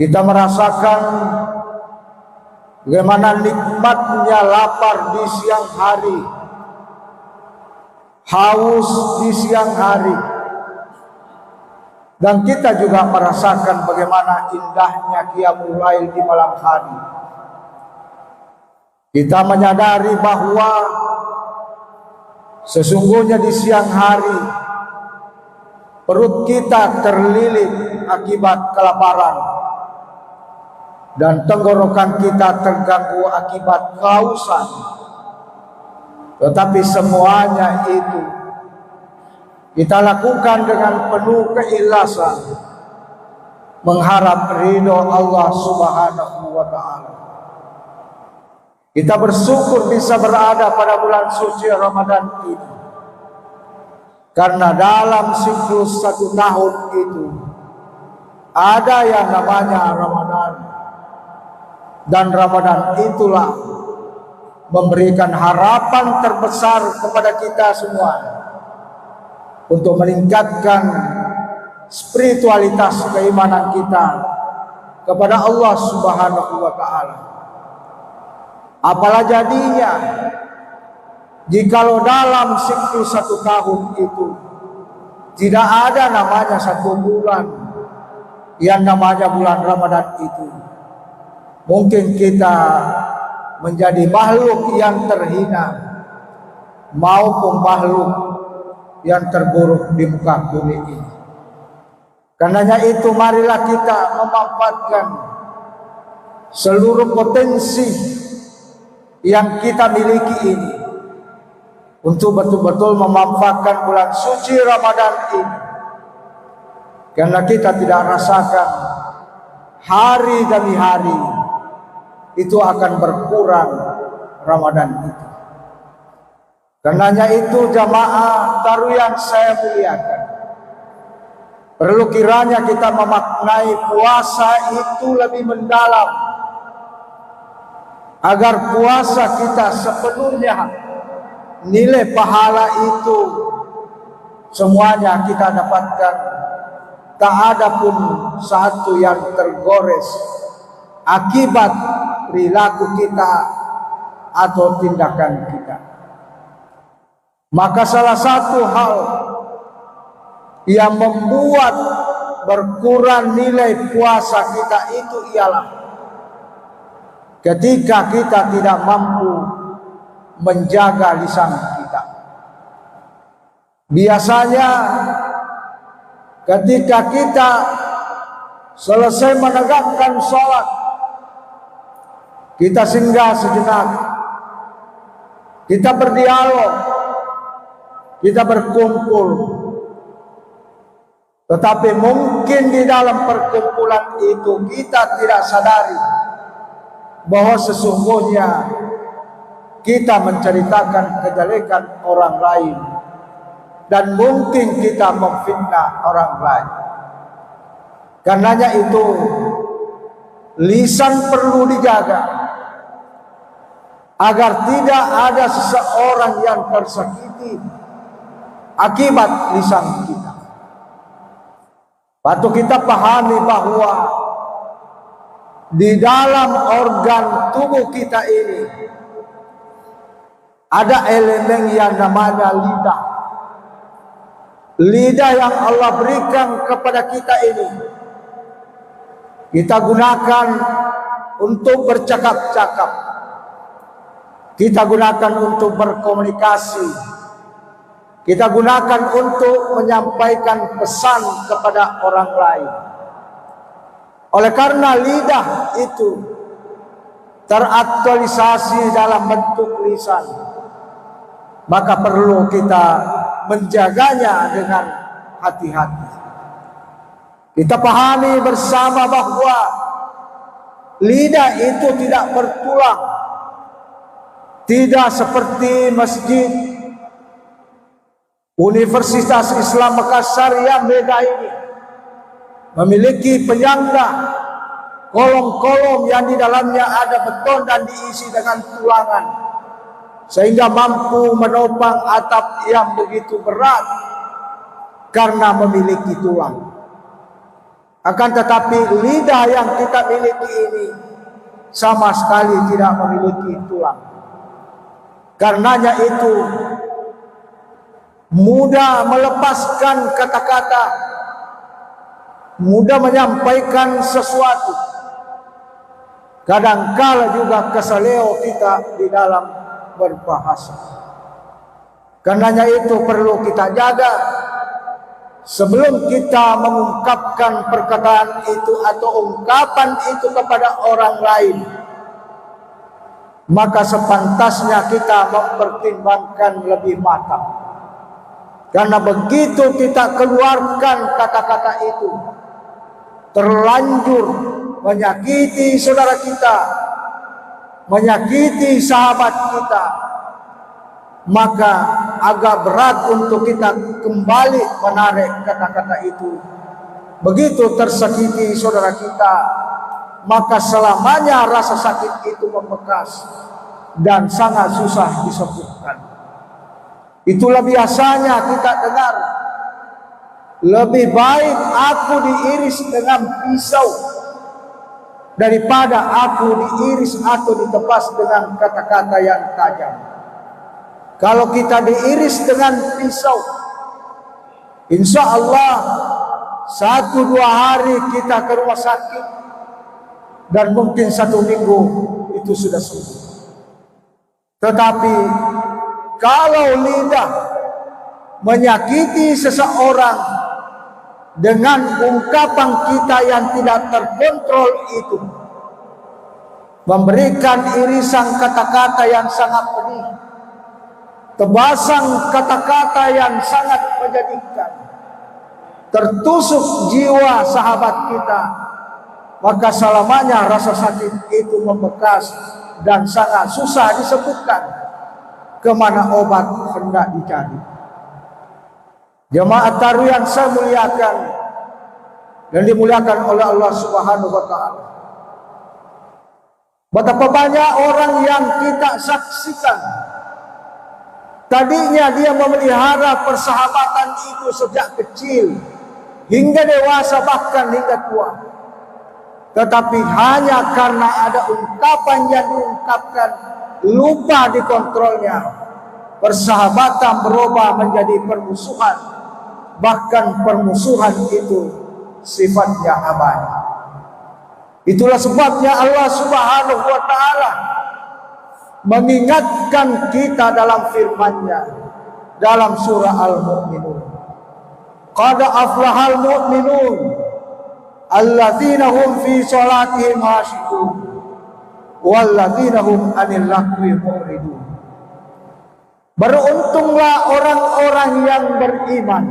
Kita merasakan bagaimana nikmatnya lapar di siang hari, haus di siang hari, dan kita juga merasakan bagaimana indahnya qiyamul lail di malam hari. Kita menyadari bahwa sesungguhnya di siang hari perut kita terlilit akibat kelaparan dan tenggorokan kita terganggu akibat kehausan. Tetapi semuanya itu kita lakukan dengan penuh keikhlasan, mengharap ridho Allah Subhanahu wa ta'ala. Kita bersyukur bisa berada pada bulan suci Ramadan ini, karena dalam siklus 1 tahun itu ada yang namanya Ramadan, dan Ramadan itulah memberikan harapan terbesar kepada kita semua untuk meningkatkan spiritualitas keimanan kita kepada Allah Subhanahu wa ta'ala. Apalah jadinya jikalau dalam siklus 1 tahun itu tidak ada namanya 1 bulan yang namanya bulan Ramadan itu. Mungkin kita menjadi makhluk yang terhina maupun makhluk yang terburuk di muka bumi ini. Karenanya itu marilah kita memanfaatkan seluruh potensi yang kita miliki ini untuk betul-betul memanfaatkan bulan suci Ramadan ini, karena kita tidak rasakan hari demi hari itu akan berkurang Ramadan itu. Karenanya itu jamaah taruh yang saya muliakan, perlu kiranya kita memaknai puasa itu lebih mendalam, agar puasa kita sepenuhnya nilai pahala itu semuanya kita dapatkan, tak ada pun satu yang tergores akibat perilaku kita atau tindakan kita. Maka salah satu hal yang membuat berkurang nilai puasa kita itu ialah ketika kita tidak mampu menjaga lisan kita. Biasanya ketika kita selesai menegakkan sholat, kita singgah sejenak, kita berdialog, kita berkumpul. Tetapi mungkin di dalam perkumpulan itu kita tidak sadari bahwa sesungguhnya kita menceritakan kejelekan orang lain, dan mungkin kita memfitnah orang lain. Karenanya itu lisan perlu dijaga agar tidak ada seseorang yang tersakiti akibat lisan kita. Patut kita pahami bahwa di dalam organ tubuh kita ini ada elemen yang namanya lidah. Lidah yang Allah berikan kepada kita ini kita gunakan untuk bercakap-cakap, kita gunakan untuk berkomunikasi, kita gunakan untuk menyampaikan pesan kepada orang lain. Oleh karena lidah itu teraktualisasi dalam bentuk lisan, maka perlu kita menjaganya dengan hati-hati. Kita pahami bersama bahwa lidah itu tidak bertulang, tidak seperti masjid Universitas Islam Makassar yang beda ini memiliki penyangga kolom-kolom yang di dalamnya ada beton dan diisi dengan tulangan, sehingga mampu menopang atap yang begitu berat karena memiliki tulang. Akan tetapi lidah yang kita miliki ini sama sekali tidak memiliki tulang. Karenanya itu mudah melepaskan kata-kata, mudah menyampaikan sesuatu. Kadangkala juga keseleo kita di dalam berbahasa. Karenanya itu perlu kita jaga. Sebelum kita mengungkapkan perkataan itu atau ungkapan itu kepada orang lain, maka sepantasnya kita mempertimbangkan lebih matang. Karena begitu kita keluarkan kata-kata itu, terlanjur menyakiti saudara kita, menyakiti sahabat kita, maka agak berat untuk kita kembali menarik kata-kata itu. Begitu tersakiti saudara kita, maka selamanya rasa sakit itu membekas dan sangat susah disembuhkan. Itulah biasanya kita dengar, lebih baik aku diiris dengan pisau daripada aku diiris atau ditebas dengan kata-kata yang tajam. Kalau kita diiris dengan pisau, insya Allah 1-2 hari kita ke rumah sakit, dan mungkin 1 minggu itu sudah sembuh. Tetapi kalau lidah menyakiti seseorang dengan ungkapan kita yang tidak terkontrol itu, memberikan irisan kata-kata yang sangat pedih, tebasan kata-kata yang sangat menyedihkan, tertusuk jiwa sahabat kita, maka selamanya rasa sakit itu membekas dan sangat susah disebutkan kemana obat hendak dicari. Jemaat taruh yang saya muliakan dan dimuliakan oleh Allah Subhanahu wa Ta'ala, betapa banyak orang yang kita saksikan, tadinya dia memelihara persahabatan itu sejak kecil hingga dewasa, bahkan hingga tua. Tetapi hanya karena ada ungkapan yang diungkapkan, lupa dikontrolnya, persahabatan berubah menjadi permusuhan. Bahkan permusuhan itu sifatnya abadi. Itulah sebabnya Allah Subhanahu wa Ta'ala mengingatkan kita dalam firman-Nya dalam surah Al-Mu'minun. Qad aflahal mu'minun alladzina hum fi sholatihim khashi'un walladzina hum 'anil lagwi mu'ridun. Beruntunglah orang-orang yang beriman.